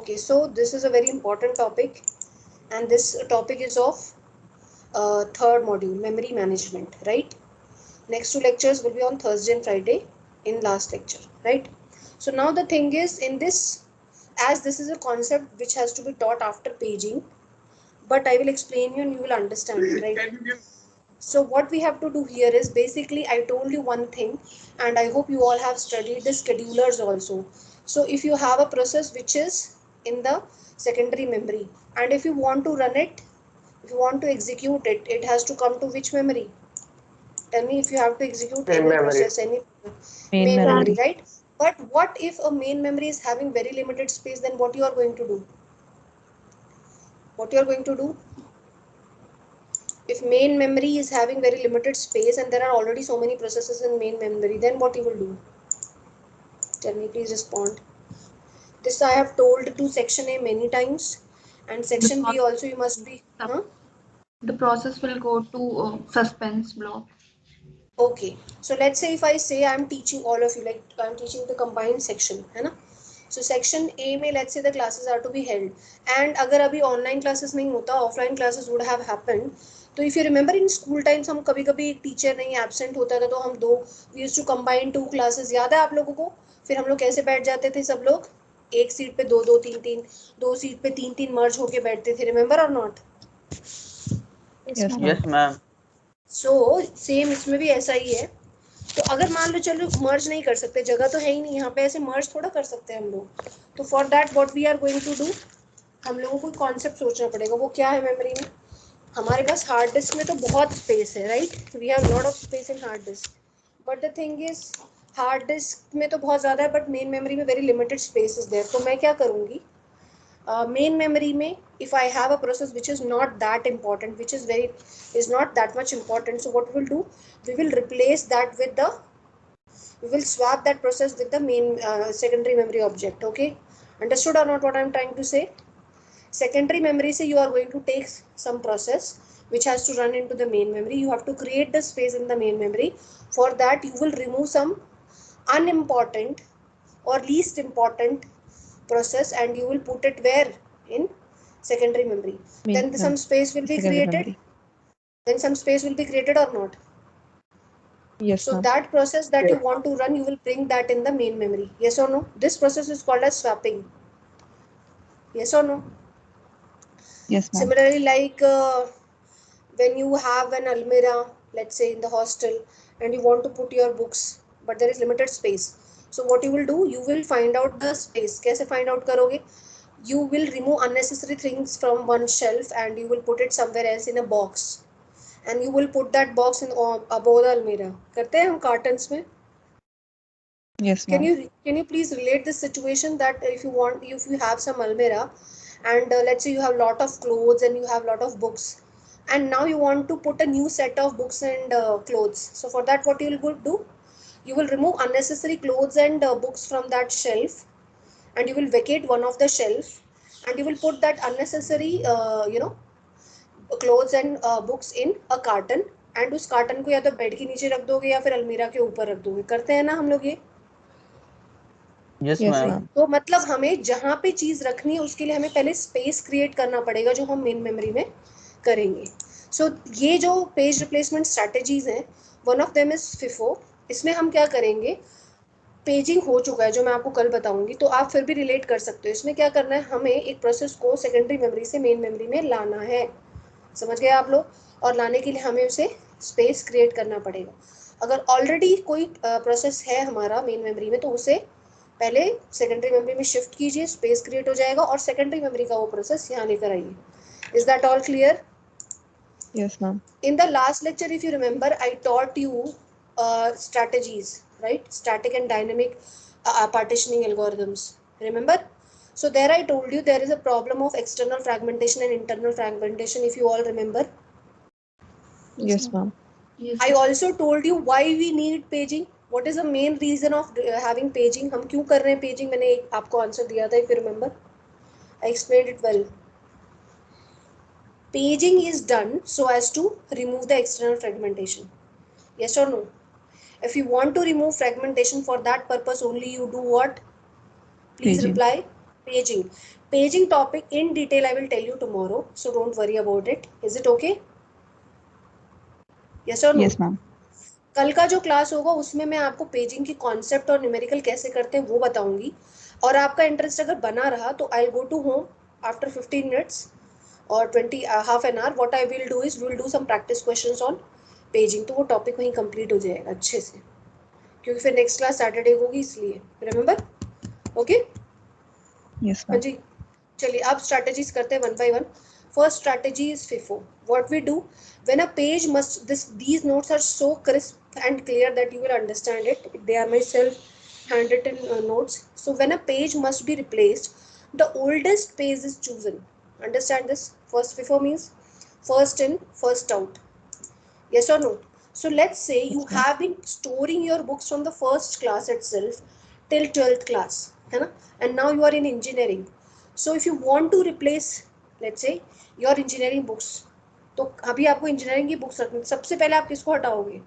Okay, so this is a very important topic, and this topic is of third module, memory management, right? Next two lectures will be on Thursday and Friday in last lecture, right? So now the thing is, in this, as this is a concept which has to be taught after paging, but I will explain you and you will understand it, right? So what we have to do here is, basically I told you one thing, and I hope you all have studied the schedulers also. So if you have a process which is in the secondary memory, and if you want to run it, if you want to execute it, it has to come to which memory? Tell me, if you have to execute any process, any main memory, right? But what if a main memory is having very limited space? Then what you are going to do? What you are going to do? If main memory is having very limited space and there are already so many processes in main memory, then what you will do? Tell me, please respond. This I have told to section A many times, and section B also you must be. Huh? The process will go to suspense block. Okay, so let's say if I say I'm teaching all of you, like I'm teaching the combined section, है ना? So section A में let's say the classes are to be held, and अगर अभी online classes नहीं होता, offline classes would have happened. तो if you remember in school times हम कभी कभी एक टीचर नहीं absent होता था तो हम दो we used to combine two classes, याद है आप लोगों को? फिर हम लोग कैसे बैठ जाते थे सब लोग? एक सीट पे दो दो तीन तीन, दो सीट पे तीन तीन मर्ज होके बैठते थे, remember or not? Yes, ma'am. So same इसमें भी ऐसा ही है. तो अगर मान लो चलो मर्ज नहीं कर सकते, जगह तो है ही नहीं यहाँ पे, ऐसे मर्ज थोड़ा कर सकते हैं हम लोग. तो for that what we are going to do, हम लोगों को कॉन्सेप्ट सोचना पड़ेगा. वो क्या है मेमोरी में? हमारे पास हार्ड डिस्क में तो बहुत स्पेस है, right? We have lot of space in hard disk, but the thing is hard disk में तो बहुत ज़्यादा है, बट मेन मेमोरी में very limited space is there. तो मैं क्या करूँगी, main memory में if I have a process which is not that important, which is not that much important, so what we'll do, we will replace that with the, we will swap that process with the main secondary memory object. Okay, understood or not what I'm trying to say? Secondary memory say you are going to take some process which has to run into the main memory. You have to create the space in the main memory. For that you will remove some unimportant or least important process and you will put it where? In secondary memory. Then some space will be created. Then some space will be created or not? Yes. So that process that you want to run, you will bring that in the main memory. Yes or no? This process is called as swapping. Yes or no? Yes, ma'am. Similarly, like when you have an almirah, let's say in the hostel, and you want to put your books, but there is limited space. So what you will do, you will find out the space. कैसे find out करोगे? You will remove unnecessary things from one shelf and you will put it somewhere else in a box, and you will put that box in above the almirah. करते हैं हम cartons में? Yes, ma'am. Can you please relate this situation that if you have some almirah and let's say you have lot of clothes and you have lot of books, and now you want to put a new set of books and clothes. So for that what you will do, you will remove unnecessary clothes and books from that shelf, and you will vacate one of the shelf, and you will put that unnecessary clothes and books in a carton, and उस carton को या तो bed के नीचे रख दोगे या फिर अलमीरा के ऊपर रख दोगे. करते हैं ना हम लोग ये? Yes, ma'am. तो मतलब हमें जहाँ पे चीज रखनी है उसके लिए हमें पहले स्पेस क्रिएट करना पड़ेगा, जो हम मेन मेमोरी में करेंगे. सो ये जो पेज रिप्लेसमेंट स्ट्रैटेजीज हैं, one of them is FIFO. इसमें हम क्या करेंगे, पेजिंग हो चुका है जो मैं आपको कल बताऊंगी, तो आप फिर भी रिलेट कर सकते हो. इसमें क्या करना है, हमें एक प्रोसेस को सेकेंडरी मेमोरी से मेन मेमोरी में लाना है. समझ गए आप लोग? और लाने के लिए हमें उसे स्पेस क्रिएट करना पड़ेगा. अगर ऑलरेडी कोई प्रोसेस है हमारा मेन मेमोरी में, तो उसे पहले सेकेंडरी मेमोरी में शिफ्ट कीजिए, स्पेस क्रिएट हो जाएगा और सेकेंडरी मेमोरी का वो प्रोसेस यहाँ लेकर आइए. Is that all clear? Yes, ma'am. In the last lecture, if you remember, I taught you strategies, right? Static and dynamic partitioning algorithms. Remember? So there I told you there is a problem of external fragmentation and internal fragmentation, if you all remember. Yes, ma'am. Yes. I also told you why we need paging. What is the main reason of having paging? हम क्यों कर रहे हैं paging? मैंने आपको answer दिया था, if you remember. I explained it well. Paging is done so as to remove the external fragmentation. Yes or no? If you want to remove fragmentation, for that purpose only you do what? Please Paging. reply. Paging topic in detail I will tell you tomorrow, so don't worry about it. Is it okay? Yes or no? Yes, ma'am. कल का जो class होगा उसमें मैं आपको paging की concept और numerical कैसे करते हैं वो बताऊंगी, और आपका इंटरेस्ट अगर बना रहा तो I go to home after 15 minutes और 20 half an hour. What I will do is will do some practice questions on paging, तो वो टॉपिक वहीं कंप्लीट हो जाएगा अच्छे से, क्योंकि फिर नेक्स्ट क्लास सैटरडे होगी इसलिए. रिमेंबर? ओके? Yes, हाँ ma'am. जी. चलिए अब स्ट्रैटेजीज करते हैं one by one. First strategy is FIFO. What we do when a page must these notes are so crisp and clear that you will understand it. They are my self handwritten notes. So when a page must be replaced, the oldest page is chosen. Understand this? First FIFO means first in, first out. Yes or no? So let's say you Yes, ma'am. have been storing your books from the first class itself till 12th class, है ना? And now you are in engineering. So if you want to replace, let's say, your engineering books, तो अभी आपको engineering की books रखनी, सबसे पहले आप किसको हटाओगे?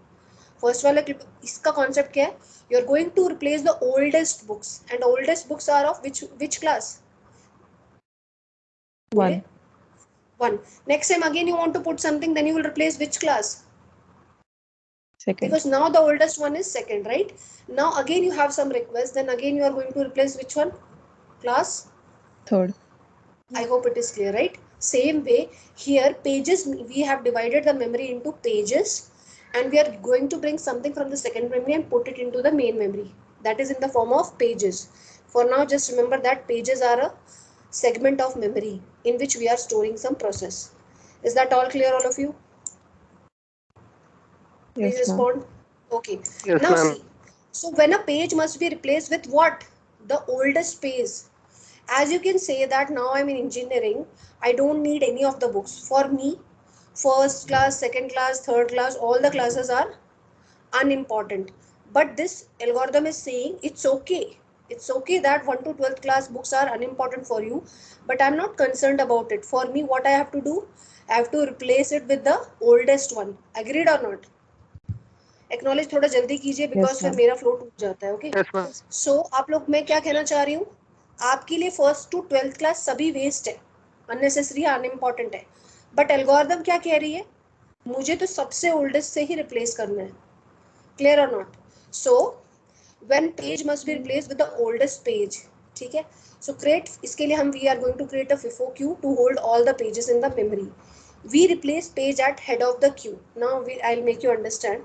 फर्स्ट वाला. इसका कॉन्सेप्ट क्या है? You are going to replace the oldest books, and oldest books are of which class? 1. 1. Next time again you want to put something, then you will replace which class? 2nd. Because now the oldest one is second, right? Now again you have some request, then again you are going to replace which one? Class? 3rd. I hope it is clear, right? Same way here, pages, we have divided the memory into pages, and we are going to bring something from the second memory and put it into the main memory. That is in the form of pages. For now, just remember that pages are a segment of memory in which we are storing some process. Is that all clear, all of you? Please Yes, ma'am. respond. Okay. Yes, Now ma'am. see. So when a page must be replaced with what? The oldest page. As you can say that now I'm in engineering, I don't need any of the books. For me, first class, second class, third class, all the classes are unimportant. But this algorithm is saying it's okay. It's okay that 1 to 12th class books are unimportant for you, but I'm not concerned about it. For me, what I have to do, I have to replace it with the oldest one. Agreed or not? Acknowledge थोड़ा जल्दी कीजिए, because Yes, फिर ma'am. मेरा flow टूट जाता है. Okay? Yes, ma'am. सो आप लोग, मैं क्या कहना चाह रही हूँ, आपके लिए फर्स्ट टू 12th क्लास सभी वेस्ट है, अननेसेसरी, अनइम्पॉर्टेंट है. बट एल्गोरिथम क्या कह रही है? मुझे तो सबसे ओल्डेस्ट से ही रिप्लेस करना है. क्लियर और not? So when page must be replace with the oldest page. ठीक है? सो क्रिएट, इसके लिए हम we are going to create a FIFO queue to hold all the pages in the memory. We replace page at head of the queue. Now I'll make you understand,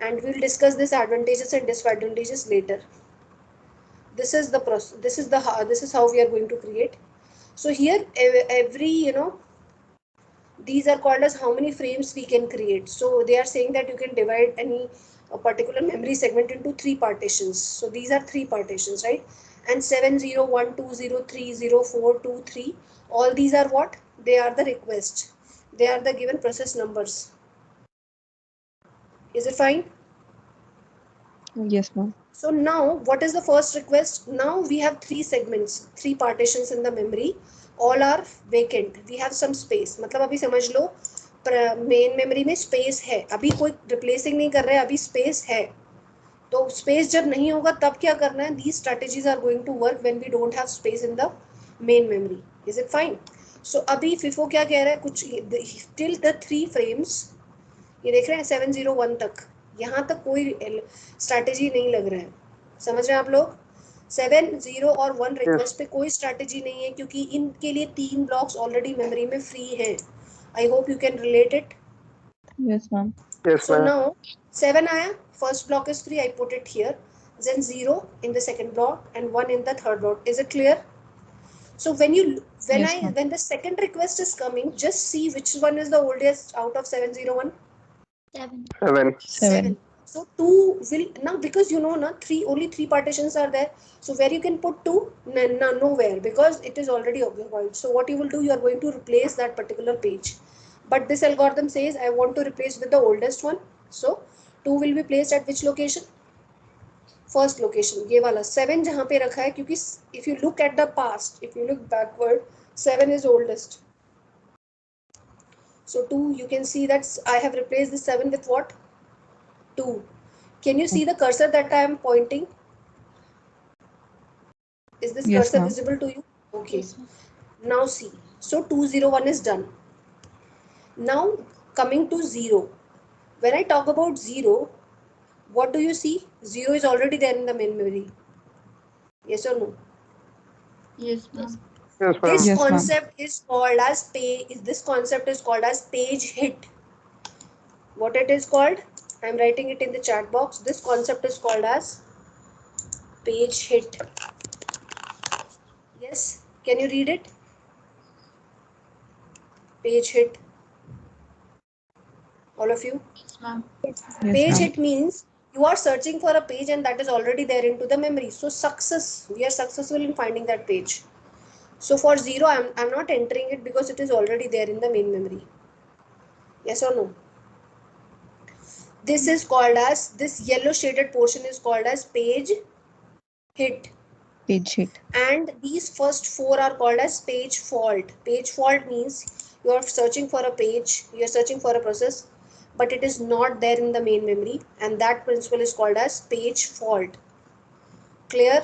and we'll discuss this advantages and disadvantages later. This is the process, this is how we are going to create. So here every, these are called as how many frames we can create. So they are saying that you can divide any a particular memory segment into 3 partitions. So these are 3 partitions, right? And 7 0 1 2 0 3 0 4 2 3, all these are what? They are the request, they are the given process numbers. Is it fine? Yes, ma'am. So now what is the first request? Now we have 3 segments, 3 partitions in the memory, all are vacant, we have some space. मतलब अभी समझ लो main memory में space है, अभी कोई replacing नहीं कर रहा है, अभी स्पेस है. तो स्पेस जब नहीं होगा तब क्या करना है? These strategies are going to work when we don't have space in the main memory. Is it fine? So अभी FIFO क्या कह रहा है? कुछ till the 3 frames, ये देख रहे हैं 701 तक, यहाँ तक कोई स्ट्रैटेजी नहीं लग रहा है. समझ रहे हैं आप लोग? 7 0 और 1 रिक्वेस्ट पे कोई स्ट्रैटेजी नहीं है, क्योंकि इनके लिए 3 ब्लॉक्स ऑलरेडी मेमोरी में फ्री हैं. I hope you can relate it. Yes, ma'am. Yes, So ma'am. now 7 आया, first block is free, I put it here. Then 0 in the second block and 1 in the third block. Is it clear? So when Yes, ma'am. when the second request is coming, just see which one is the oldest out of 701. 7. 7. So 2 will now, because you know na, only 3 partitions are there. So where you can put 2? Nowhere, because it is already occupied. So what you will do, you are going to replace that particular page. But this algorithm says I want to replace with the oldest one. So 2 will be placed at which location? First location. ये वाला 7 जहाँ पे रखा है, क्योंकि if you look at the past, if you look backward, 7 is oldest. So 2, you can see that I have replaced the 7 with what? 2. Can you see the cursor that I am pointing? Is this Yes, cursor ma'am. visible to you? Okay. Yes, ma'am. Now see. So 201 is done. Now coming to 0. When I talk about 0, what do you see? 0 is already there in the main memory. Yes or no? Yes, ma'am. Yes. Yes, ma'am. This Yes, ma'am. concept is called as page hit. What it is called? I am writing it in the chat box. This concept is called as page hit. Yes, can you read it? Page hit. All of you? Yes, ma'am. Yes, Page ma'am. hit means you are searching for a page and that is already there into the memory. So success, we are successful in finding that page. So for 0, I'm not entering it because it is already there in the main memory. Yes or no? This is called as, this yellow shaded portion is called as page hit. Page hit. And these first 4 are called as page fault. Page fault means you are searching for a page, you are searching for a process, but it is not there in the main memory, and that principle is called as page fault. Clear?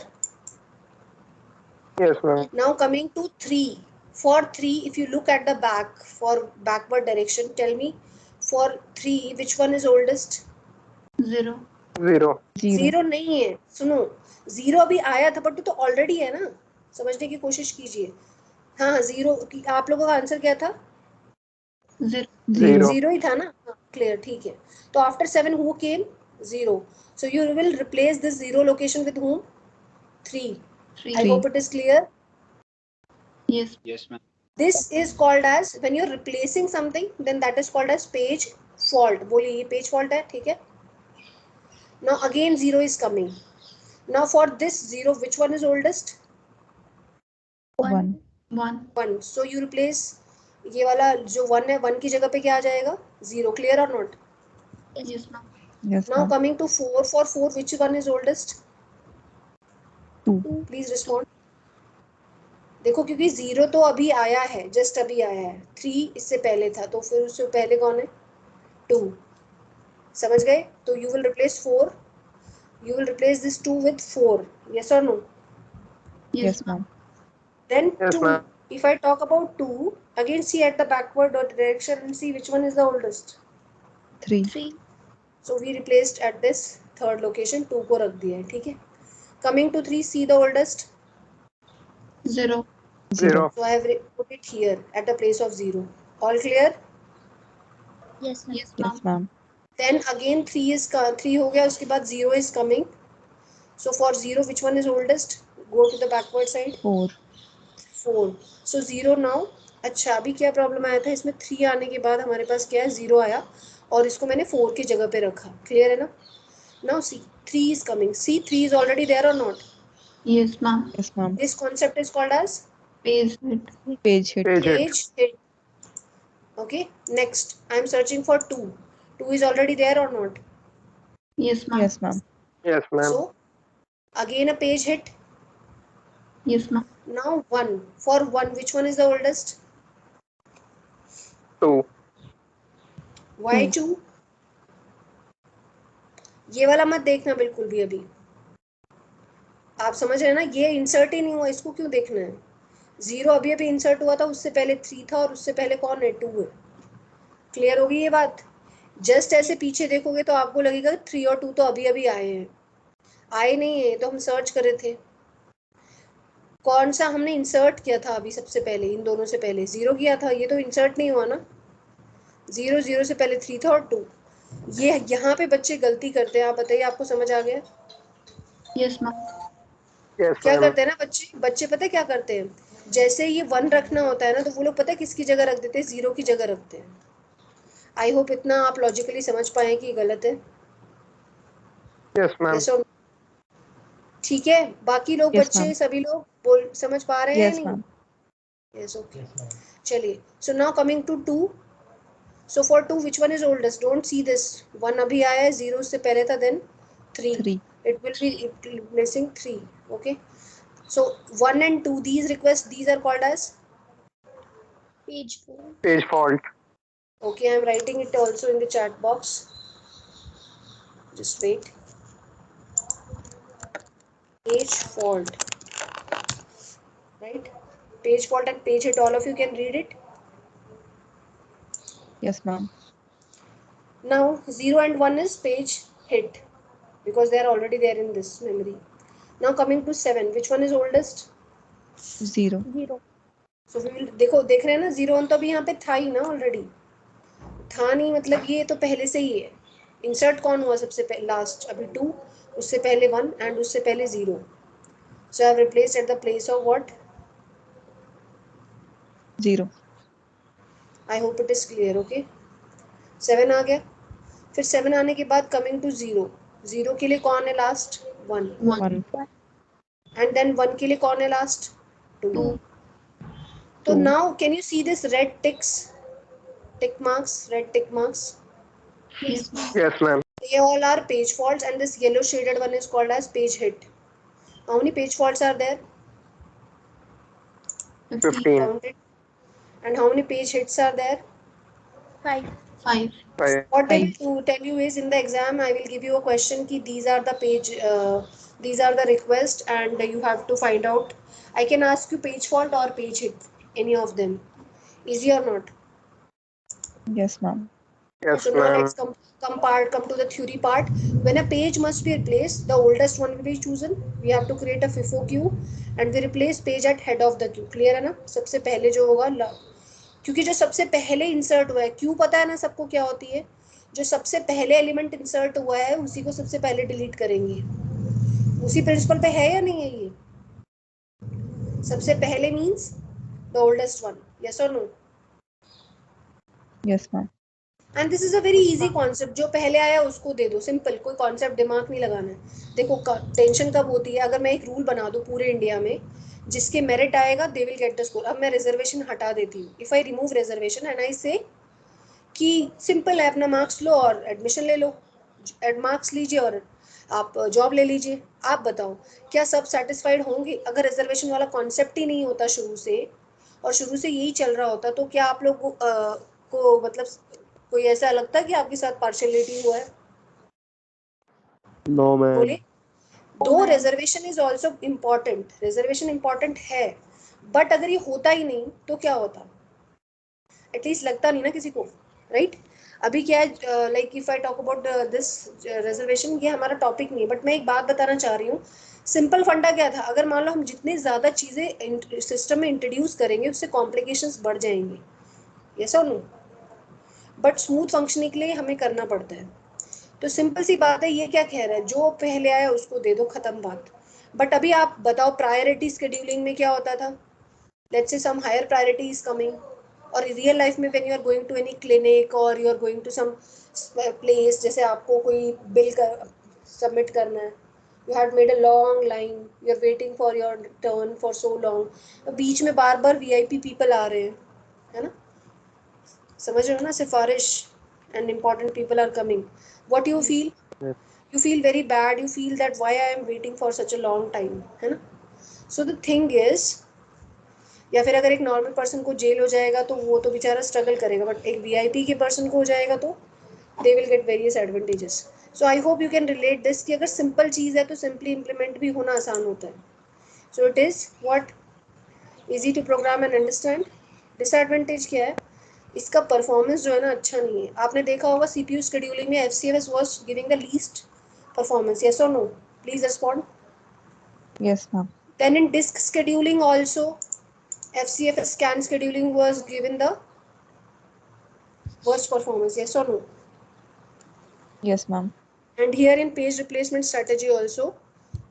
Yes, ma'am. Now coming to 3. For 3, if you look at the back, for backward direction, tell me, for 3, which one is oldest? 0. 0. 0. 0 नहीं है, सुनो, 0 अभी आया था, but तो already है ना, समझने की कोशिश कीजिए. हाँ, 0, आप लोगों का आंसर क्या था? 0. 0. 0 ही था ना. क्लियर, ठीक है. तो after 7 who came? 0. So you will replace this 0 location with whom? 3. 3. I hope it is clear. Yes. Yes, ma'am. This is called as, when you're replacing something, then that is called as page fault. बोलिए, ये page fault है, ठीक है. Now again 0 is coming. Now for this 0, which one is oldest? 1. 1. 1. So you replace ये वाला जो 1 है, 1 की जगह पे क्या आ जाएगा? 0. Clear or not? Yes, ma'am. Yes, Now ma'am. coming to 4. For 4, which one is oldest? 2. Please respond. देखो, क्योंकि 0 तो अभी आया है, जस्ट अभी आया है. 3 इससे पहले था, तो फिर उससे पहले कौन है? 2. समझ गए? तो you will replace 4. You will replace this 2 with 4. Yes or no? Yes, ma'am. Then Yes, 2. ma'am. If I talk about 2, again see at the backward direction and see which one is the oldest. 3. 3. So we replaced at this third location, 2 को रख दिया है, ठीक है. Coming to 3, see the oldest. 0. 0. So I have put it here at the place of 0. All clear? Yes, ma'am. Yes, ma'am. Yes, ma'am. Then again 3 हो गया, उसके बाद 0 is coming. So for 0, which one is oldest? Go to the backward side. 4. 4. So 0 now. अच्छा, अभी क्या problem आया था इसमें? 3 आने के बाद हमारे पास क्या है? 0 आया, और इसको मैंने 4 की जगह पे रखा. क्लियर है ना? Now see, 3 is coming. See, 3 is already there or not? Yes, ma'am. Yes, ma'am. This concept is called as Page hit. Page hit. Page hit. page hit. Okay, next I am searching for 2. 2 is already there or not? Yes, ma'am. Yes, ma'am. Yes, ma'am. So again a page hit. Yes, ma'am. Now 1. For 1, which one is the oldest? 2. Why 2? ये वाला मत देखना बिल्कुल भी अभी. आप समझ रहे हैं ना? ये इंसर्ट ही नहीं हुआ, इसको क्यों देखना है? 0 अभी अभी इंसर्ट हुआ था, उससे पहले 3 था, और उससे पहले कौन है? 2 है. क्लियर होगी ये बात? जस्ट ऐसे पीछे देखोगे तो आपको लगेगा 3 और 2 तो अभी अभी आए हैं. आए नहीं है, तो हम सर्च कर रहे थे. कौन सा हमने इंसर्ट किया था अभी सबसे पहले? इन दोनों से पहले 0 किया था. ये तो इंसर्ट नहीं हुआ ना. 0 0 से पहले 3 था और 2. ये यहाँ पे बच्चे गलती करते हैं. आप बताइए, आपको समझ आ गया? Yes, ma'am. Yes, क्या ma'am. करते हैं ना बच्चे पता है क्या करते हैं? जैसे ये 1 रखना होता है ना, तो वो लोग पता है किसकी जगह रख देते हैं? 0 की जगह रखते हैं. आई होप इतना आप लॉजिकली समझ पाए कि गलत है. Yes, ma'am. Yes or no? ठीक है. बाकी लोग Yes, बच्चे ma'am. सभी लोग बोल समझ पा रहे हैं या Yes, नहीं? ma'am. Yes, okay. चलिए. So now coming to 2. So for 2, which one is oldest? Don't see this. 1 अभी आया है, 0 उससे पहले था, then 3. 3. It will be replacing 3. Okay. So 1 and 2, these requests, these are called as. Page 4. Page fault. Okay, I am writing it also in the chat box. Just wait. Page fault. Right? page fault and page hit, all of you can read it. Yes, ma'am. Now 0 and 1 is page hit because they are already there in this memory. Now coming to 7, which one is oldest? 0. 0. So we will देखो देख रहे हैं ना 0 1 तो अभी यहाँ पे था ही ना ऑलरेडी, था नहीं मतलब ये तो पहले से ही है. इंसर्ट कौन हुआ सबसे पहले लास्ट? अभी 2, उससे पहले 1 एंड उससे पहले 0. So I have replaced at the place of what? 0. I hope it is clear. Okay. 7 आ गया. फिर 7 आने के बाद coming to 0. 0 के लिए कौन है लास्ट? 1. 1. And then 1 के लिए कौन है last? 2. 2. So 2. now can you see this red ticks? Tick marks, red tick marks. Yes, ma'am. Yes, ma'am. They all are page faults and this yellow shaded one is called as page hit. How many page faults are there? 15. Count it. And how many page hits are there? 5. 5. 5. What I will 5. tell you is in the exam I will give you a question ki these are the page, these are the request and you have to find out. I can ask you page fault or page hit, any of them. Easy or not? Yes, ma'am. Yes, So now ma'am. let's come to the theory part. When a page must be replaced, the oldest one will be chosen. We have to create a FIFO queue and we replace page at head of the queue. Clear है ना? सबसे पहले जो होगा, क्योंकि जो सबसे पहले इंसर्ट हुआ है, क्यू पता है ना सबको क्या होती है? जो सबसे पहले एलिमेंट इंसर्ट हुआ है उसी को सबसे पहले डिलीट करेंगे. उसी प्रिंसिपल पे है या नहीं है ये? सबसे पहले means the oldest one. Yes और no? Yes, ma'am. And this is a very easy concept. जो पहले आया उसको दे दो. सिंपल, कोई कॉन्सेप्ट दिमाग नहीं लगाना है. देखो टेंशन कब होती है? अगर मैं एक रूल बना दूं पूरे इंडिया में, जिसके मेरिट आएगा they will get the score. अब मैं रिजर्वेशन हटा देती हूँ. If I remove reservation and I से कि सिंपल है, अपना मार्क्स लो और एडमिशन ले लो, मार्क्स लीजिए और आप जॉब ले लीजिए. आप बताओ क्या सब सेटिस्फाइड होंगे? अगर रिजर्वेशन वाला कॉन्सेप्ट ही नहीं होता शुरू से और शुरू से यही चल रहा होता तो क्या आप लोग को मतलब कोई ऐसा लगता है कि आपके साथ पार्शियलिटी हुआ है? No, ma'am. बोले. दो reservation is also important. Reservation important है बट अगर ये होता ही नहीं तो क्या होता? एटलीस्ट लगता नहीं ना किसी को, राइट? अभी क्या है, like if I talk about this reservation, ये हमारा टॉपिक नहीं है बट मैं एक बात बताना चाह रही हूँ. सिंपल फंडा क्या था? अगर मान लो हम जितनी ज़्यादा चीज़ें सिस्टम में इंट्रोड्यूस करेंगे उससे कॉम्प्लिकेशंस बढ़ जाएंगे. यस और नो? बट स्मूथ फंक्शनिंग के लिए हमें करना पड़ता है. तो सिंपल सी बात है. ये क्या कह रहा है? जो पहले आया उसको दे दो, खत्म बात. बट अभी आप बताओ प्रायोरिटी शेड्यूलिंग में क्या होता था? Let's say some higher priority is coming, और रियल लाइफ में when you are going to any clinic और you are going to some place, जैसे आपको कोई बिल सबमिट करना है, you have made a long line, you are waiting for your turn for so long, बीच में बार बार वीआईपी पीपल आ रहे हैं, है ना? समझ रहे हो ना? सिफारिश and important people are coming. What you feel? Yes. You feel very bad. You feel that why I am waiting for such a long time, है ना? So the thing is, या फिर अगर एक नॉर्मल पर्सन को jail हो जाएगा तो वो तो बेचारा स्ट्रगल करेगा, बट एक वीआईपी के पर्सन को हो जाएगा तो they will get various advantages. So I hope you can relate this कि अगर सिंपल चीज़ है तो सिंपली इम्प्लीमेंट भी होना आसान होता है. So it is what easy to program and understand. Disadvantage क्या है? इसका परफॉर्मेंस जो है ना अच्छा नहीं है. आपने देखा होगा सीपीयू शेड्यूलिंग में FCFS was giving the least performance. Yes और no? Please respond. Yes, ma'am. Then in disk scheduling also FCFS scan scheduling was given the worst performance. Yes or no? Yes, ma'am. And here in page replacement strategy also,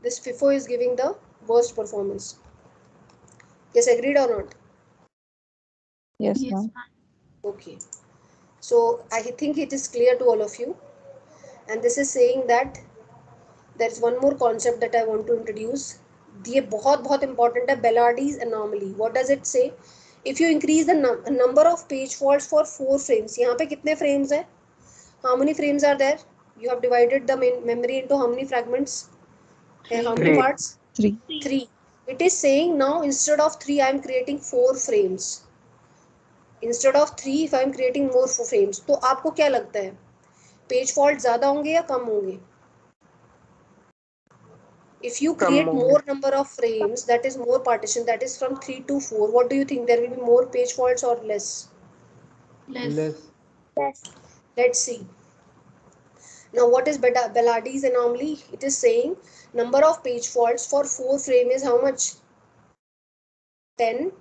this FIFO is giving the worst performance. Yes, agreed or not? Yes, Yes, ma'am. ma'am. Okay. So I think it is clear to all of you. And this is saying that there is one more concept that I want to introduce. ये बहुत बहुत important है, Bellardi's anomaly. What does it say? If you increase the number of page faults for 4 frames, यहाँ पे कितने frames है? How many frames are there? You have divided the memory into how many fragments? How many 3. parts? 3. 3. It is saying now instead of 3 I am creating 4 frames. Instead of 3 if I am creating more 4 frames. तो आपको क्या लगता है? Page fault ज़्यादा होंगे या कम होंगे? If you Come create on. more number of frames, that is more partition, that is from 3 to 4, what do you think, there will be more page faults or less? Less. Yes. Let's see. Now what is Bellardi's anomaly? It is saying number of page faults for 4 frame is how much? 10,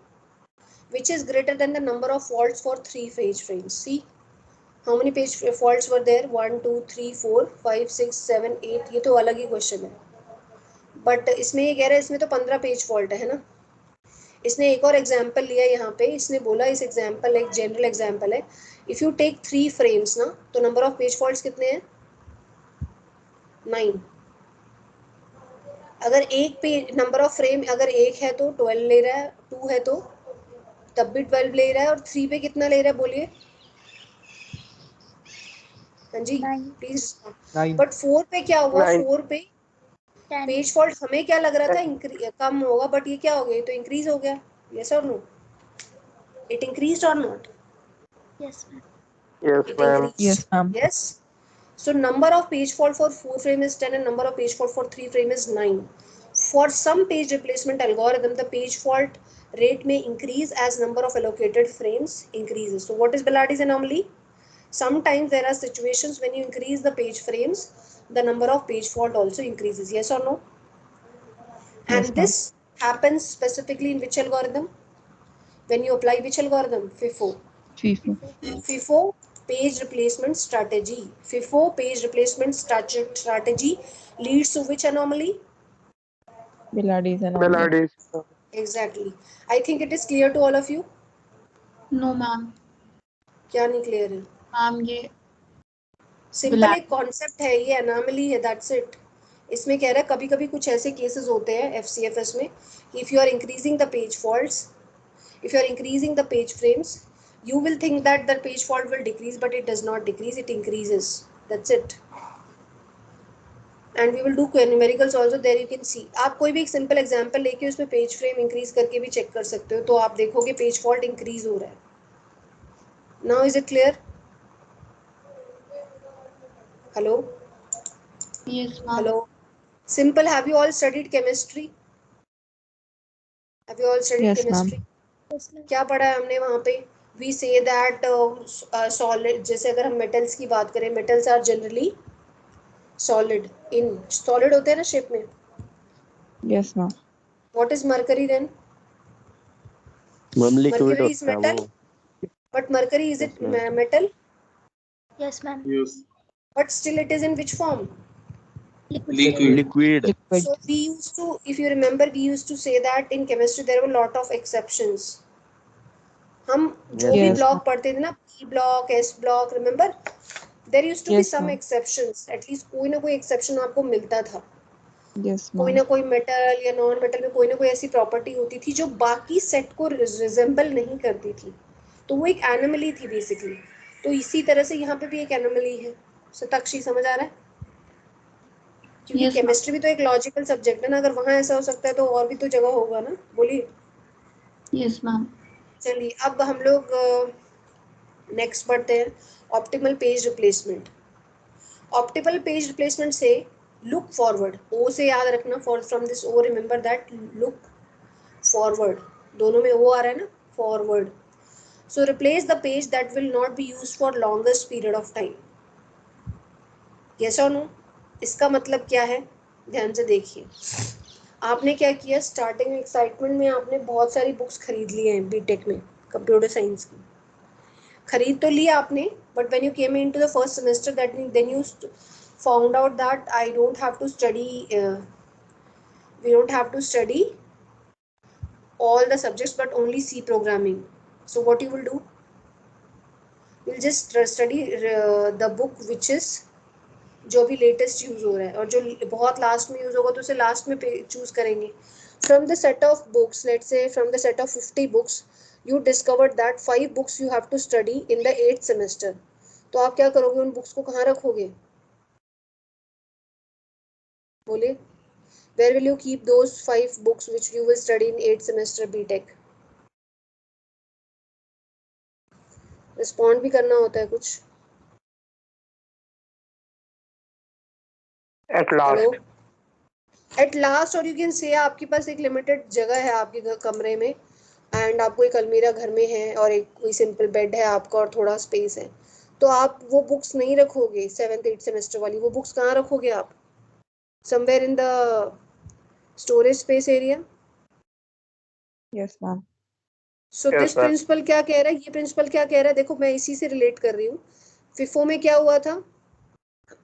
which is greater than the number of faults for 3 page frames. See how many page faults were there? 1 2 3 4 5 6 7 8. ये तो अलग ही question है, but इसमें ये कह रहा है इसमें तो 15 पेज फॉल्ट है ना. इसने एक और एग्जाम्पल लिया यहाँ पे. इसने बोला इस एग्जाम्पल एक जनरल एग्जाम्पल है. इफ यू टेक 3 फ्रेम्स ना, तो नंबर ऑफ पेज फॉल्ट्स कितने हैं? 9. अगर एक पे नंबर ऑफ फ्रेम अगर एक है तो 12 ले रहा है, 2 है तो तब भी 12 ले रहा है, और 3 पे कितना ले रहा है बोलिए? हाँ जी 9. प्लीज. 9. बट 4 पे क्या हुआ? 9. 4 पे 10. पेज फॉल्ट हमें क्या लग रहा था कम होगा, बट ये क्या हो गया? तो इंक्रीज हो गया. यस और नो? इट इंक्रीज्ड और not? Yes, ma'am. Yes, It ma'am. increased. Yes, ma'am. Yes. So number of page fault for 4 frame is 10 and number of page fault for 3 frame is 9. For some page replacement algorithm, the page fault rate may increase as number of allocated frames increases. So what is Bellardi's anomaly? Sometimes there are situations when you increase the page frames, the number of page fault also increases. Yes or no? And Yes, ma'am. this happens specifically in which algorithm? When you apply which algorithm? FIFO. FIFO. FIFO page replacement strategy. FIFO page replacement strategy leads to which anomaly? Bellardi's anomaly. Bellardi's. Exactly. I think it is clear to all of you. No, ma'am. क्या नहीं clear है? Ma'am, ये simple एक concept है, ये anomaly है, that's it. इसमें कह रहा है कभी कभी कुछ ऐसे केसेस होते हैं FCFS में, if you are increasing the page faults, if you are increasing the page frames, you will think that the page fault will decrease, but it does not decrease, it increases. That's it. And we will do numericals also. There you can see. आप कोई भी एक simple example लेके उसमें page frame increase करके भी check कर सकते हो, तो आप देखोगे पेज फॉल्ट इंक्रीज हो रहा है. Now is it clear? Hello Yes, ma'am. Hello. Simple. Have you all studied chemistry? Have you all studied Yes, ma'am. Chemistry? Yes, ma'am. क्या पढ़ा है हमने वहाँ पे? वी से दैट सॉलिड, जैसे अगर हम मेटल्स की बात करें, मेटल्स आर जनरली सॉलिड. इन सॉलिड होते हैं ना शेप में. Yes, ma'am. What is mercury then? Ma'am liquid mercury is होता है मेटल, वो. But mercury is Yes, it ma'am. Metal? Yes, ma'am. But still it is in which form? Liquid. Liquid. Liquid. So we used to, if you remember, we used to say that in chemistry there were a lot of exceptions. हम जो भी Yes, block ma'am. पढ़ते थे ना, P block, S block, remember? There used to be Yes, some ma'am. exceptions. At least कोई ना कोई exception आपको मिलता था. Yes, कोई ma'am. ना कोई मेटल या नॉन मेटल में कोई ना कोई ऐसी प्रॉपर्टी होती थी जो बाकी सेट को रिजेंबल नहीं करती थी, तो वो एक एनोमली थी बेसिकली. तो इसी तरह से यहाँ पे भी एक एनोमली है. सताक्षी समझ आ रहा है? क्योंकि Yes, ma'am. केमिस्ट्री भी तो एक लॉजिकल सब्जेक्ट है ना. अगर वहाँ ऐसा हो सकता है तो और भी तो जगह होगा ना. बोलिए. Yes, ma'am. चलिए अब हम लोग नेक्स्ट बढ़ते हैं. Optimal page replacement. Optimal page replacement से लुक फॉरवर्ड. ओ से याद रखना, for from this O remember that look forward. दोनों में ओ आ रहा है ना, forward. So replace the page that will not be used for longest period of time. Yes और नो? इसका मतलब क्या है? ध्यान से देखिए. आपने क्या किया, स्टार्टिंग में एक्साइटमेंट में आपने बहुत सारी बुक्स खरीद ली हैं बीटेक में, कंप्यूटर साइंस की. खरीद तो लिया आपने, but when you came into the first semester that then you found out that I don't have to study, we don't have to study all the subjects but only C programming. So what you will do? You'll just study the book which is जो भी latest use हो रहा है, और जो बहुत last में use होगा तो उसे लास्ट में चूज करेंगे. From the set of books, let's say from the set of 50 books, you discovered that 5 books you have to study in the 8th semester. तो आप क्या करोगे? उन बुक्स को कहाँ रखोगे? बोले. Where will you keep those 5 books which you will study in 8th semester BTech? Respond भी करना होता है कुछ. At hello. last. At last, और यू कैन से आपके पास एक लिमिटेड जगह है आपके कमरे में, एंड आपको एक अलमीरा घर में है और एक कोई सिंपल बेड है आपका और थोड़ा स्पेस है, तो आप वो बुक्स नहीं रखोगे 7th 8th सेमेस्टर वाली, वो बुक्स कहाँ रखोगे आप? Somewhere in the storage space area. Yes, ma'am. So Yes, this ma'am. Principle क्या कह रहा है, ये प्रिंसिपल क्या कह रहा है, देखो मैं इसी से रिलेट कर रही हूँ. फिफो में क्या हुआ था,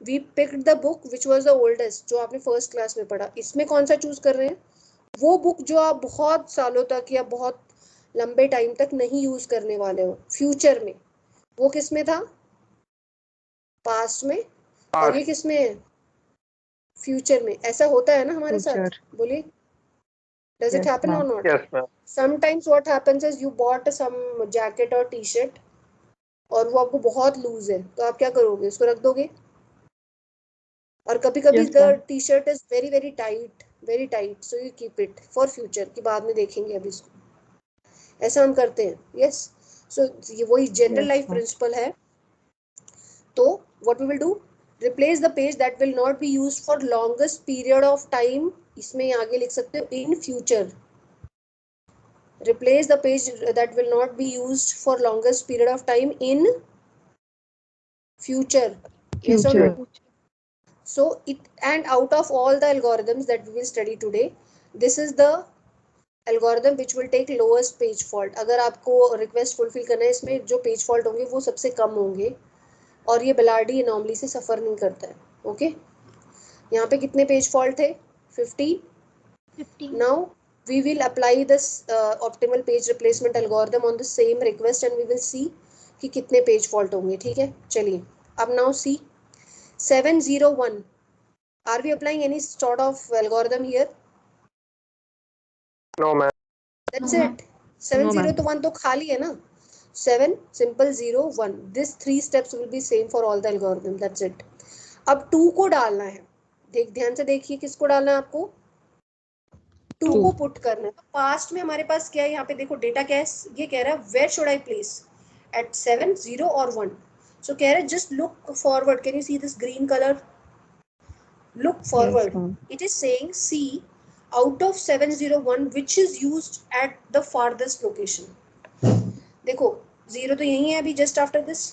we picked the book which was the oldest, जो आपने फर्स्ट क्लास में पढ़ा. इसमें कौन सा चूज कर रहे हैं? वो बुक जो आप बहुत सालों तक या बहुत लंबे टाइम तक नहीं यूज करने वाले हो फ्यूचर में. वो किस में था? पास्ट में. और ये किस में है? फ्यूचर में. ऐसा होता है ना हमारे साथ? Future. बोलिए, does it Yes, happen or ma'am. not? Yes, ma'am. Sometimes what happens is you bought some jacket or t-shirt और वो आपको बहुत लूज है, तो आप क्या करोगे, उसको रख दोगे. और कभी कभी Yes, the ma'am. T-shirt is very very tight, so you keep it for future, कि बाद में देखेंगे अभी इसको. ऐसा हम करते हैं. यस. सो ये वही general Yes, life ma'am. Principle है. तो what we will do, replace the page that will not be used for longest period of time. इसमें आगे लिख सकते हो in future. Replace the page that will not be used for longest period of time in future. Yes or no? Future. So it, and out of all the algorithms that we will study today, this is the algorithm which will take lowest page fault. अगर आपको request fulfill करना है, इसमें जो page fault होंगे वो सबसे कम होंगे, और ये बिलार्डी अनोमली से सफर नहीं करता है. ओके. यहाँ पे कितने पेज फॉल्ट थे? 50. 15. Now we will apply this optimal page replacement algorithm on the same request and we will see कि कितने पेज फॉल्ट होंगे. ठीक है, चलिए. अब now see 701. Are we applying any sort of algorithm here? No, ma'am. That's No, it. 7 No, 0 ma'am. तो 1 तो खाली है ना. 7 simple 0 1. This 3 steps will be same for all the algorithm. That's it. अब 2 को डालना है. ध्यान से देखिए किसको डालना है आपको. 2 को पुट करना है. तो पास्ट में हमारे पास क्या है, यहाँ पे देखो डेटा क्या है, ये कह रहा है where should I place at 7 0 और 1. सो कह रहा है just look forward. Can you see this green colour? Look Yes, forward. ma'am. It is saying see out of 701 which is used at the farthest location. देखो 0 तो यही है अभी just after this.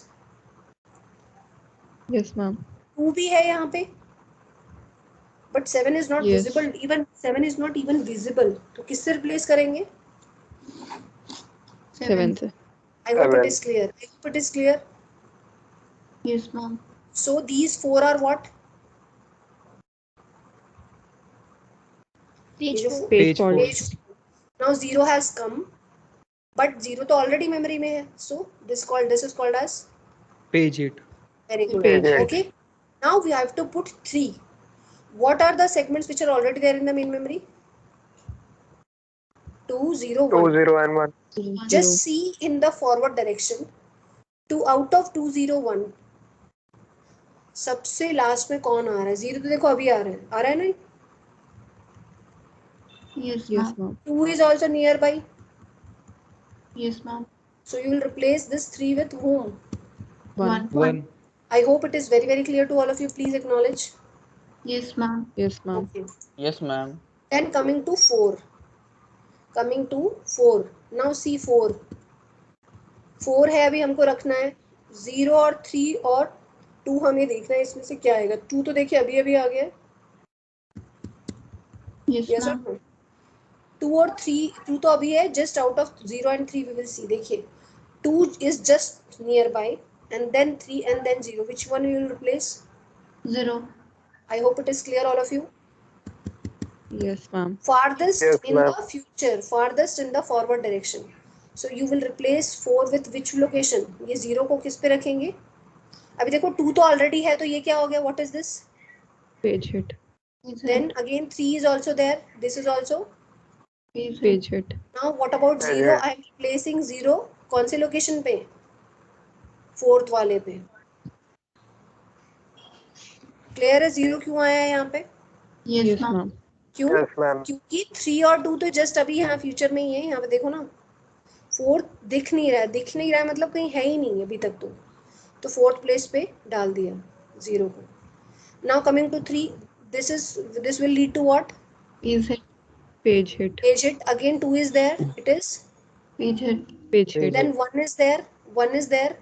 Yes, ma'am. 2 भी है यहाँ पे, but 7 is not Yes. visible. Even 7 is not even visible. तो किससे रिप्लेस करेंगे? 7th. I hope it 7. is clear. I hope it is clear. Yes, ma'am. So these 4 are what? Page ये जो 4. Page fault. page. Now 0 has come, but 0 तो already memory में है. So this is called as Page 8. very good. Page 8. Okay. Now we have to put 3. What are the segments which are already there in the main memory? 2 0 2 1. 0 and 1. Just see in the forward direction. 2 out of 2 0 1. सबसे last में कौन आ रहा है? 0 तो देखो अभी आ रहा है ना. Yes, Yes, ma'am. ma'am. 2 is also nearby. Yes, ma'am. So you will replace this 3 with whom? 1. 1. I hope it is very clear to all of you. Please acknowledge. Yes, ma'am. Yes, ma'am. Okay. Yes, ma'am. Then coming to 4. Now see 4. 4 है अभी हमको रखना है. 0 और 3 और 2 हमें देखना है इसमें से क्या आएगा. 2 तो देखिए अभी आ गया. Yes, Yes or ma'am. no? 2 और 3, 2 तो अभी है. Just out of 0 and 3 we will see. देखिए 2 is just nearby and then 3 and then 0. Which one we will replace? 0. I hope it is clear all of you. Yes, ma'am. Farthest Yes, in ma'am. the future, farthest in the forward direction. So you will replace 4 with which location? ये 0 को किस पे रखेंगे? अभी देखो 2 तो already है, तो ये क्या हो गया? What is this? Page hit. Page Then 8. again 3 is also there. This is also. Page 8. Page hit. Now what about 0? I am replacing 0 कौन से location पे? 4th वाले पे. Clear है 0 क्यों आया है यहाँ पे? Yes, Yes, ma'am. ma'am. क्यों? Yes, ma'am. क्योंकि 3 और 2 तो जस्ट अभी यहाँ फ्यूचर में ही है. यहाँ पे देखो ना, 4 दिख नहीं रहा है मतलब कहीं है ही नहीं अभी तक. तो 4th प्लेस पे डाल दिया 0 को. Now coming to 3, this will lead to what? Is hit. Page hit. Page hit. Again 2 is there. It is. Page hit. Page Page hit. Then 1 is there. 1 is there.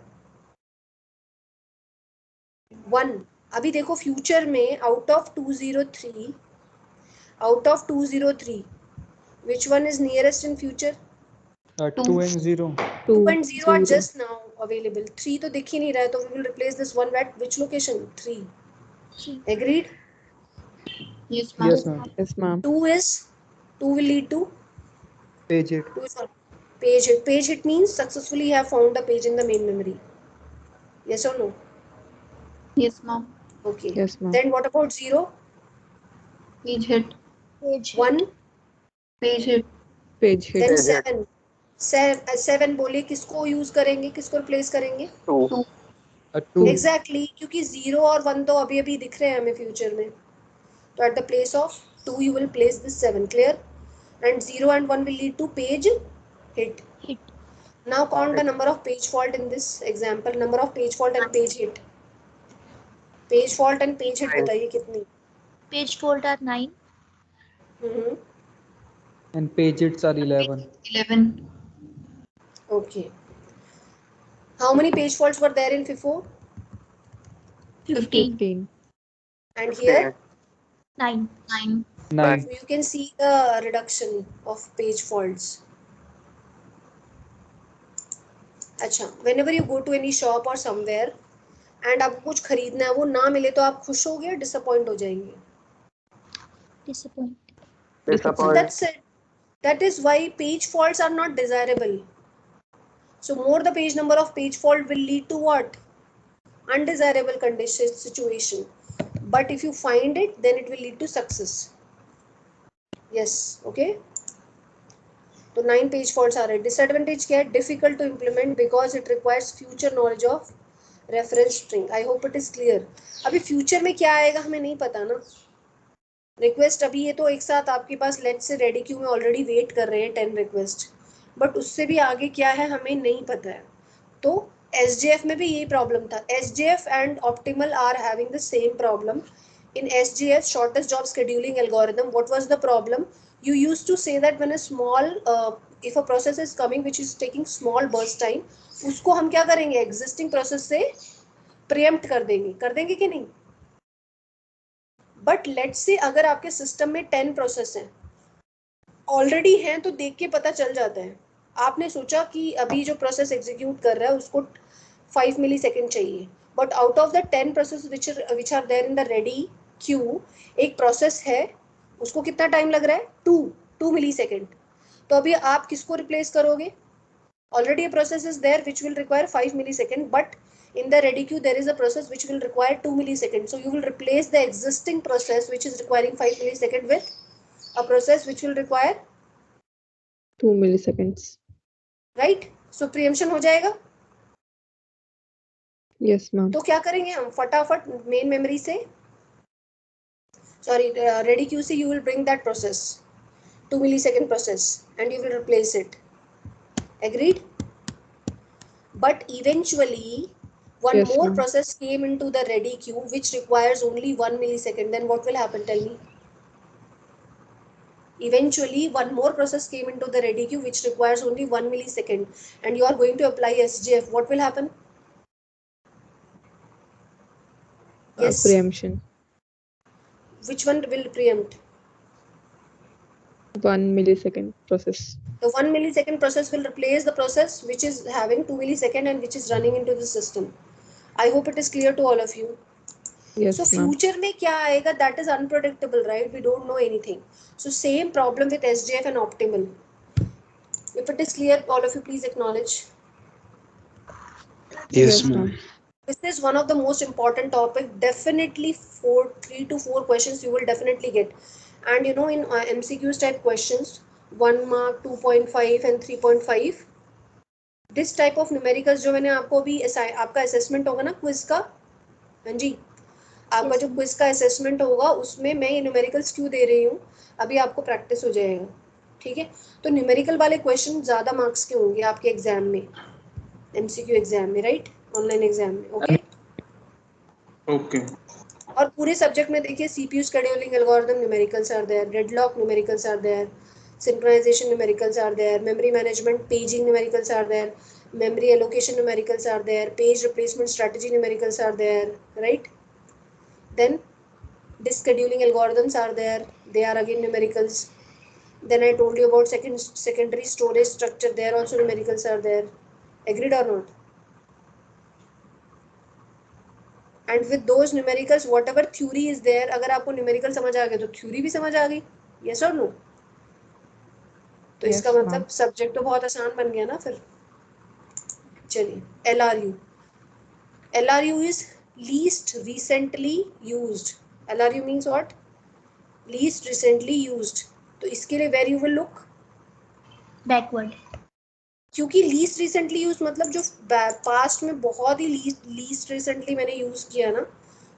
1. अभी देखो future में out of 203, which one is nearest in future? 2 and 0. 2 2 and 0 are just now available. 3 तो दिख ही नहीं रहा है, तो we will replace this one at which location? 3. 3. Agreed? Yes, ma'am. Yes, ma'am. Yes, ma'am. 2 will lead to Page hit. page hit. Page hit means successfully have found the page in the main memory. Yes or no? Yes, ma'am. Okay. Yes, ma'am. Then what about 0? Page hit. Page hit. 1. Page hit. Page hit. Then Page hit. 7. 7 बोले किसको use करेंगे, किसको replace करेंगे? 2. 2. Exactly क्योंकि 0 और 1 तो अभी अभी दिख रहे हैं हमें फ्यूचर में, तो at the place of 2 you will place this 7. Clear? And 0 and 1 will lead to page hit. Hit. Now count the number of page fault in this example. Number of page fault and page hit. Page fault and page hit 9. बताइए कितनी? Page fault are 9. And page hits are 11. 11. Okay. How many page faults were there in FIFO? 15. 15. And here? 9. 9. 9. So you can see the reduction of page faults. अच्छा, whenever you go to any shop or somewhere and आपको कुछ खरीदना है, वो ना मिले तो आप खुश होगे या डिसअपॉइंट हो जाएंगे? Disappoint. So Disappoint. that's it. That is why page faults are not desirable. So more the page number of page fault will lead to what? Undesirable condition situation. But if you find it, then it will lead to success. Yes, okay. तो 9 page faults are. Disadvantage क्या है? Difficult to implement because it requires future knowledge of reference string. I hope it is clear. अभी future में क्या आएगा हमें नहीं पता ना. रिक्वेस्ट अभी ये तो एक साथ आपके पास लेट से रेडी क्यू में ऑलरेडी वेट कर रहे हैं 10 रिक्वेस्ट, बट उससे भी आगे क्या है हमें नहीं पता है. तो SJF में भी यही प्रॉब्लम था. SJF and optimal are having the same problem. In SJF, shortest job scheduling algorithm, what was the problem? You used to say that when a small, if a process is coming which is taking small burst time, उसको हम क्या करेंगे? Existing process से preempt कर देंगे कि नहीं? But let's से अगर आपके सिस्टम में 10 प्रोसेस हैं ऑलरेडी हैं तो देख के पता चल जाता है. आपने सोचा कि अभी जो प्रोसेस एग्जीक्यूट कर रहा है उसको 5 मिली सेकेंड चाहिए, but out of the 10 process which are there in the ready queue, एक प्रोसेस है उसको कितना टाइम लग रहा है? 2 मिली सेकेंड. तो अभी आप किसको रिप्लेस करोगे? Already a process is there which will require 5 millisecond, but in the ready queue there is a process which will require 2 milliseconds. So you will replace the existing process which is requiring 5 milliseconds with a process which will require 2 milliseconds. right. So preemption हो जाएगा. Yes, ma'am. तो क्या करेंगे हम? फटाफट main memory से ready queue से you will bring that process 2 millisecond process and you will replace it. Agreed? But eventually one Yes, more ma'am. process came into the ready queue which requires only 1 millisecond. Then what will happen? Tell me. Eventually one more process came into the ready queue which requires only 1 millisecond and you are going to apply SJF. What will happen? Yes. Preemption. Which one will preempt? 1 millisecond process. The 1 millisecond process will replace the process which is having 2 millisecond and which is running into the system. I hope it is clear to all of you. Yes, So ma'am. future में क्या आएगा? That is unpredictable, right? We don't know anything. So same problem with SJF and optimal. If it is clear, all of you please acknowledge. Yes, ma'am. This is one of the most important topic. Definitely 3 to 4 questions you will definitely get. And you know in MCQs type questions, 1 mark, 2.5 and 3.5. This type of numericals जो मैंने आपको अभी आपका assessment होगा ना quiz का, हाँ जी, आपका Yes, जो ma'am. क्विज का assessment होगा उसमें मैं ये न्यूमेरिकल्स क्यों दे रही हूँ, अभी आपको प्रैक्टिस हो जाएगा. ठीक है. तो न्यूमेरिकल वाले क्वेश्चन ज़्यादा मार्क्स के होंगे आपके एग्जाम में, MCQ एग्जाम में, राइट, ऑनलाइन एग्जाम में. ओके. Okay. और पूरे सब्जेक्ट में देखिए CPU scheduling algorithm numericals are there, deadlock numericals are there, synchronization numericals are there, memory management paging numericals are there, memory allocation numericals are there, page replacement strategy numericals are there, right? Then disk scheduling algorithms are there, they are again numericals. Then I told you about secondary storage structure, there also numericals are there. Agreed or not? And with those numericals whatever theory is there, अगर आपको numerical समझ आ गया तो theory भी समझ आ गई. Yes or no? तो Yes, इसका ma'am. मतलब सब्जेक्ट तो बहुत आसान बन गया ना फिर. चलिए LRU. LRU is least recently used. LRU means what? Least recently used. तो इसके लिए where you will look? Backward. क्योंकि लीस्ट रिसेंटली यूज मतलब जो पास्ट में बहुत ही लीस्ट रिसेंटली मैंने यूज किया ना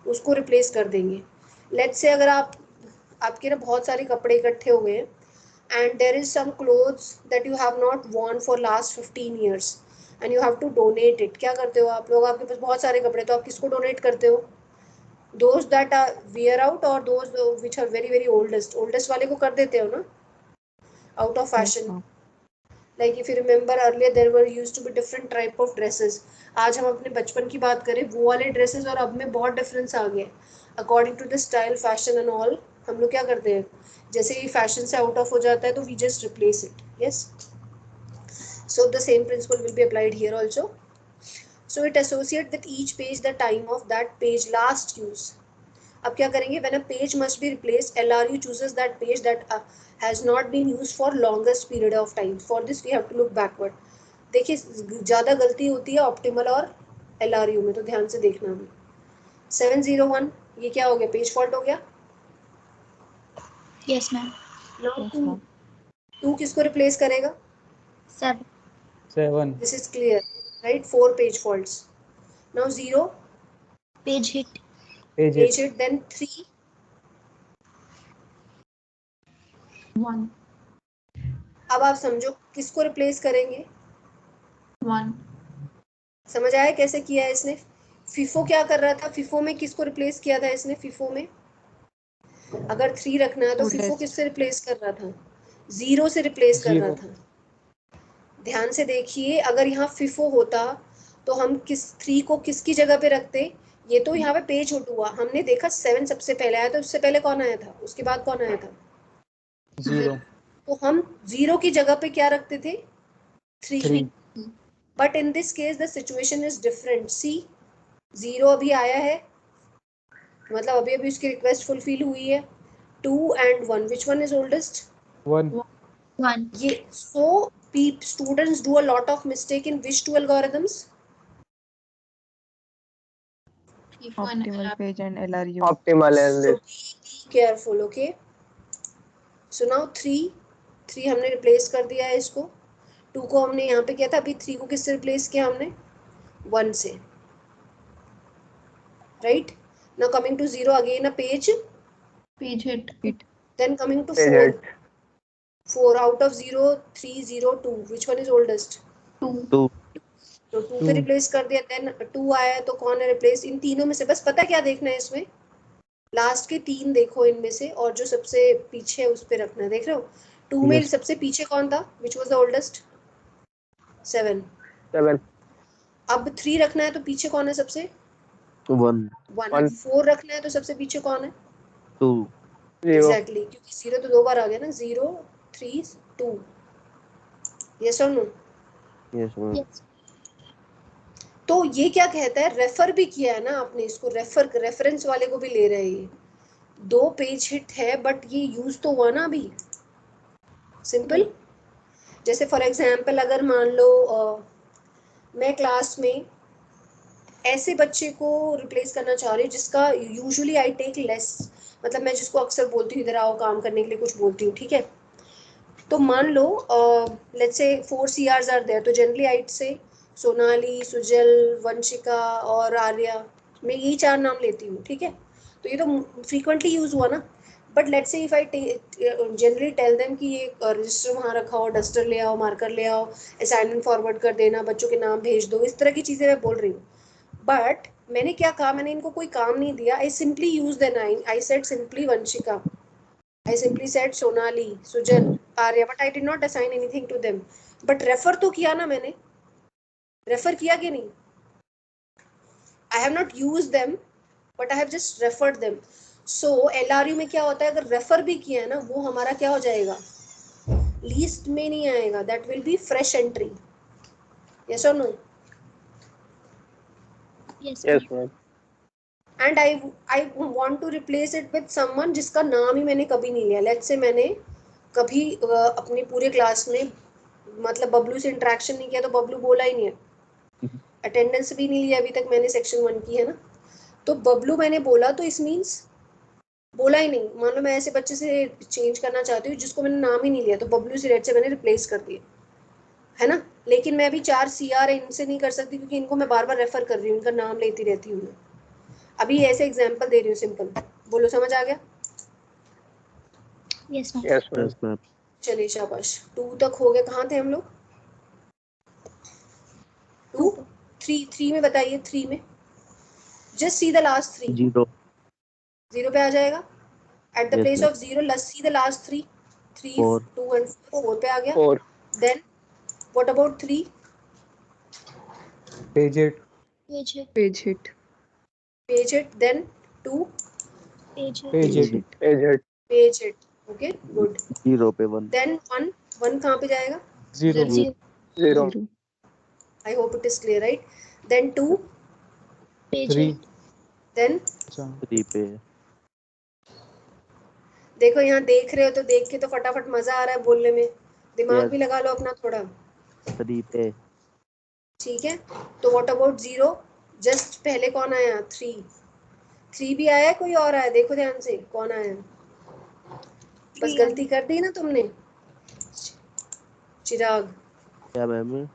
उसको रिप्लेस कर देंगे. लेट्स से अगर आपके ना बहुत सारे कपड़े इकट्ठे हो गए and there is some clothes that you have not worn for last 15 years and you have to donate it. क्या करते हो आप लोग? आपके पास बहुत सारे कपड़े तो आप किसको डोनेट करते हो? Those that are wear out और those which are very very oldest वाले को कर देते हो ना, out of fashion. Like if you remember earlier there were used to be different type of dresses. आज हम अपने बचपन की बात करें वो वाले ड्रेसेस और अब में बहुत डिफरेंस आ गया. According to the style fashion and all हम लोग क्या करते हैं, जैसे ही फैशन से आउट ऑफ हो जाता है तो we just replace it. Yes, so the same principle will be applied here also. So it associate with each page the time of that page last use. अब क्या करेंगे? When a page must be replaced LRU chooses that page that has not been used for longest period of time. For this we have to look backward. देखिए ज़्यादा गलती होती है optimal और LRU में, तो ध्यान से देखना भी. 701 ये क्या हो गया? पेज फॉल्ट हो गया. Yes, ma'am. Now 2 किसको रिप्लेस करेगा? 7. 7. This is clear, right? 4 page faults. Now 0 Page hit. page hit. Then 3 1. अब आप समझो किसको रिप्लेस करेंगे. 1. समझ आया कैसे किया है इसने? FIFO क्या कर रहा था? FIFO में किसको रिप्लेस किया था इसने? FIFO में अगर 3 रखना है तो FIFO किससे रिप्लेस कर रहा था? 0 से रिप्लेस कर रहा था. ध्यान से देखिए, अगर यहाँ FIFO होता तो हम किस 3 को किसकी जगह पे रखते? ये तो यहाँ पे पेज हुट हुआ, हमने देखा 7 सबसे पहले आया, तो उससे पहले कौन आया था? उसके बाद कौन आया था? 0. तो हम 0 की जगह पे क्या रखते थे? 3. But in this case the situation is different. C 0 अभी आया है, मतलब अभी अभी उसकी रिक्वेस्ट फुलफिल हुई है. 2 and 1 which one is oldest? 1. 1. ये so students do a lot of mistake in which two algorithms? Optimal page and LRU. Optimal and So this. be careful, okay? So now 3 हमने replace कर दिया है इसको. 2 को हमने यहाँ पे किया था, अभी 3 को किससे रिप्लेस किया हमने? 1 से. Right? Now coming to 0 again a page. Page hit. Then coming to Page 4. hit. 4 out of 0, 3, 0, 2. Which one is oldest? 2. तो 2 पे रिप्लेस कर दिया. देन 2 आया तो कौन है रिप्लेस? इन तीनों में से बस पता क्या देखना है इसमें? लास्ट के 3 देखो इनमें से, और जो सबसे पीछे है उस पे रखना है. देख रहे हो 2 में Yes. सबसे पीछे कौन था? Which was the oldest? 7. 7. अब 3 रखना है तो पीछे कौन है सबसे? 1. 1. 4 रखना है तो सबसे पीछे कौन है? 2. 0. एग्जैक्टली, क्योंकि 0 तो 2 बार आ गया ना. 0, 3, 2. यस और नो? Yes, ma'am. Yes. तो ये क्या कहता है? रेफर भी किया है ना आपने इसको, रेफरेंस वाले को भी ले रहे हैं. 2 पेज हिट है बट ये यूज तो हुआ ना अभी. सिंपल. जैसे फॉर एग्जाम्पल अगर मान लो मैं क्लास में ऐसे बच्चे को रिप्लेस करना चाह रही हूँ जिसका यूजुअली आई टेक लेस, मतलब मैं जिसको अक्सर बोलती हूँ इधर आओ काम करने के लिए, कुछ बोलती हूँ, ठीक है? तो मान लो let's say 4 CRs are there, तो generally I say Sonali, Sujal, Vanshika और आर्या, मैं यही 4 नाम लेती हूँ, ठीक है? तो ये तो फ्रीक्वेंटली यूज हुआ ना. But let's say if I generally tell them कि ये रजिस्टर वहाँ रखा हो, डस्टर ले आओ, मार्कर ले आओ, असाइनमेंट फॉरवर्ड कर देना, बच्चों के नाम भेज दो, इस तरह की चीज़ें मैं बोल रही हूँ. बट मैंने क्या कहा, मैंने इनको कोई काम नहीं दिया. I simply use the nine. I said simply Vanshika. I simply said Sonali, Sujan, Arya, but I did not assign anything to them. But refer तो किया ना मैंने. रेफर किया कि नहीं? I have not use them but I have just referred them. So LRU में क्या होता है, अगर रेफर भी किया है ना, वो हमारा क्या हो जाएगा, लीस्ट में नहीं आएगा. That will be fresh entry. Yes और no? Yes, Yes, ma'am. ma'am. And I want to replace it with someone जिसका नाम ही मैंने कभी नहीं लिया. लेट्स से मैंने कभी अपने पूरे क्लास में मतलब बबलू से इंटरेक्शन नहीं किया, तो बबलू बोला ही नहीं है. अटेंडेंस भी नहीं लिया अभी तक मैंने सेक्शन 1 की, है ना. तो बबलू मैंने बोला तो इस मीन्स बोला ही नहीं. मान लो मैं ऐसे बच्चे से चेंज करना चाहती हूँ जिसको मैंने नाम ही नहीं लिया, तो बबलू सिरेट से मैंने रिप्लेस कर दिया, है ना. लेकिन मैं अभी 4 CR इनसे नहीं कर सकती क्योंकि इनको मैं बार बार रेफर कर रही हूँ, इनका नाम लेती रहती हूँ मैं. अभी ऐसे एग्जाम्पल दे रही हूँ सिंपल. बोलो समझ आ गया? Yes, ma'am. Yes, ma'am. Yes, ma'am. चलिए शाबाश. 2 तक हो गए. कहाँ थे हम लोग? 2 3 में बताइए. 3 में जस्ट सी द लास्ट 3. 0. 0 पे आ जाएगा. At the Yes, place ma'am. Of 0 let's see the last 3. 3 4. 2 and 4 पे आ गया. 4. Then what about 3? Page it. Page hit. Page hit. Page it. देन 2 Page hit. Page Page it. hit. Page it. Page it. Okay good. 0 पे 1. Then 1 कहाँ पे जाएगा? 0. Zero. 0. 0. I hope it is clear, right. Then 2. Page 3. hit. Then अच्छा. 3 पे. देखो यहाँ देख रहे हो तो देख के तो फटाफट मजा आ रहा है बोलने में. दिमाग Yes. भी लगा लो अपना थोड़ा. 3 पे. ठीक है. तो व्हाट अबाउट 0? जस्ट पहले कौन आया? 3 भी आया, कोई और आया? देखो ध्यान से कौन आया. बस Three गलती कर दी ना तुमने. चिराग क्या मैम?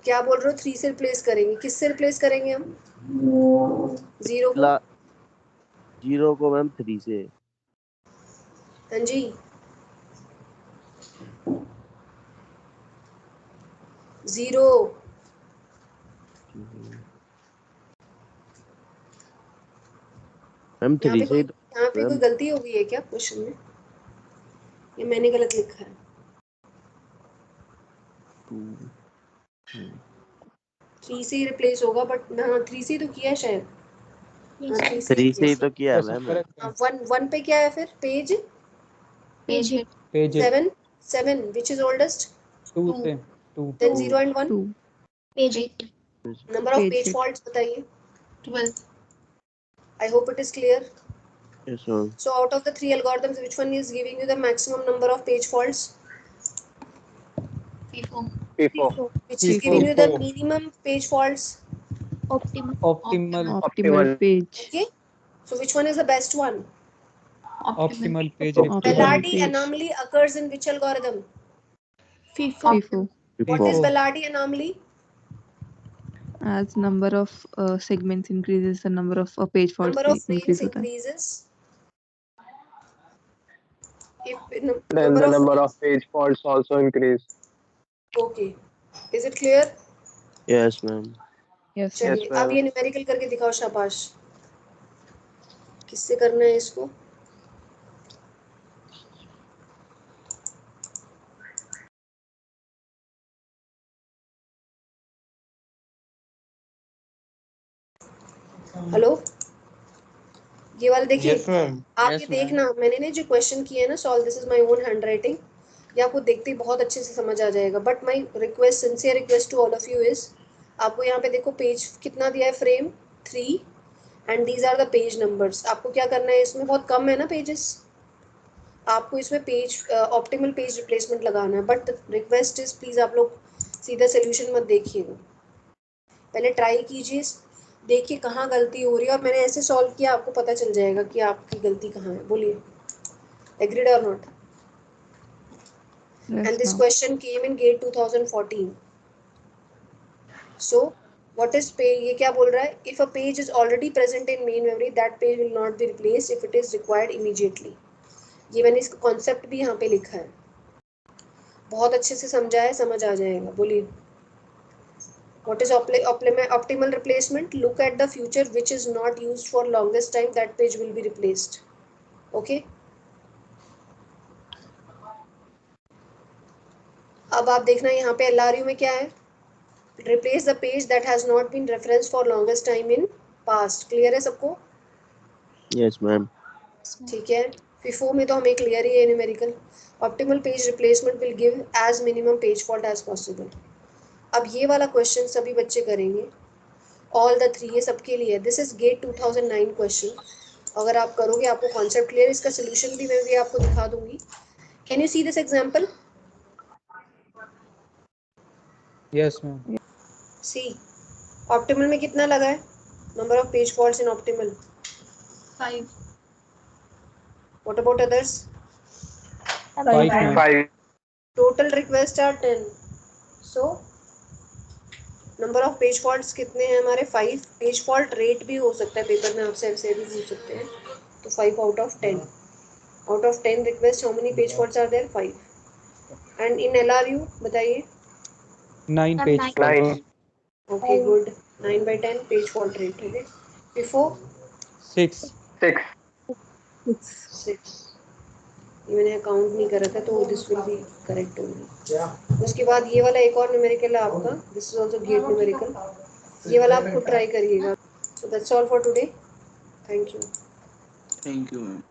क्या बोल रहे हो? 3 से रिप्लेस करेंगे. किससे रिप्लेस करेंगे हम? 0 को. 0 को मैम 3 से. हाँ जी. जीरो. मैम 3 से ही तो. यहाँ पे कोई मैम गलती हो गई है क्या क्वेश्चन में? ये मैंने गलत लिखा है. 2. 3 से ही रिप्लेस होगा. बट हाँ 3 से ही तो किया है शायद. Yes, हाँ, ma'am. 3 से ही तो किया है Yes, मैम. correct, ma'am. 1 पे क्या है फिर? Page Page hit. Page it. 7 which is oldest? 2 Two. से 2. then 0 and 1. 2. Page hit. number of Page page hit. faults बताइए. 12. I hope it is clear. Yes, ma'am. So out of the 3 algorithms, which one is giving you the maximum number of page faults? P4. P4. Which is P4. giving you the minimum page faults? Optimal. Optimal. Optimal page. Okay. So which one is the best one? Optimal page Optimal replacement. Bellardi page. anomaly occurs in which algorithm? FIFO. FIFO. What is P4. Bellardi anomaly? As number of segments increases, the number of page faults Number of frames increase होता है. increases. If Then the number of page faults also increase. Okay. Is it clear? Yes, ma'am. Yes. चलिए ma'am. अब ये numerical करके दिखाओ. शाबाश. किससे करना है इसको? हेलो. ये वाला देखिए. Yes, ma'am. आप Yes, ये ma'am. देखना, मैंने ने जो क्वेश्चन किए हैं ना solve, this is my own handwriting. ये आपको देखते ही बहुत अच्छे से समझ आ जाएगा. But my request, sincere request to all of you is, आपको यहाँ पे देखो पेज कितना दिया है, frame 3 and these are the page numbers. आपको क्या करना है, इसमें बहुत कम है ना पेजेस, आपको इसमें पेज ऑप्टिमल पेज रिप्लेसमेंट लगाना है. बट रिक्वेस्ट इज प्लीज आप लोग सीधा सोल्यूशन मत देखिएगा, पहले ट्राई कीजिए, देखिए कहाँ गलती हो रही है. और मैंने ऐसे सॉल्व किया, आपको पता चल जाएगा कि आपकी गलती कहाँ है. बोलिए एग्रीड और not. Yes, and this ma'am. question came in GATE 2014. so what is page? ये क्या बोल रहा है? if a page is already present in main memory, that page will not be replaced if it is required immediately. ये मैंने इसका concept भी यहाँ पे लिखा है, बहुत अच्छे से समझा है, समझ आ जाएगा. बोलिए What is optimal replacement? Look at the future which is not used for longest time, that page will be replaced. Okay. अब आप देखना यहाँ पे LRU में क्या है? Replace the page that has not been referenced for longest time in past. Clear है सबको? Yes, ma'am. ठीक है. FIFO में तो हमें clear ही है numerical. Optimal page replacement will give as minimum page fault as possible. अब ये वाला क्वेश्चन सभी बच्चे करेंगे. ऑल द 3 ये सबके लिए. This is get 2009 question. अगर आप करोगे आपको कॉन्सेप्ट क्लियर. इसका सोल्यूशन भी मैं भी आपको दिखा दूंगी. Can you see this example? Yes, ma'am. See optimal में कितना लगा है? Number of page faults in optimal. 5. What about others? 5, ma'am. 5. Total request are 10. So number of page faults कितने हैं हमारे? 5. पेज फॉल्ट रेट भी हो सकता है पेपर में, आपसे ऐसे भी पूछ सकते हैं. तो 5 out of 10. Out of 10 request how many page faults are there? 5. And in LRU बताइए. 9 page 9. faults. 9. Okay, good. 9/10 page fault rate. Okay. Before 6. 6. 6. ये मैंने काउंट नहीं करा था तो दिस विल बी करेक्ट होगी. उसके बाद ये वाला एक और न्यूमेरिकल है आपका. This is also get numerical. ये वाला आप खुद ट्राई करिएगा. So that's all for today. Thank you. Thank you, ma'am.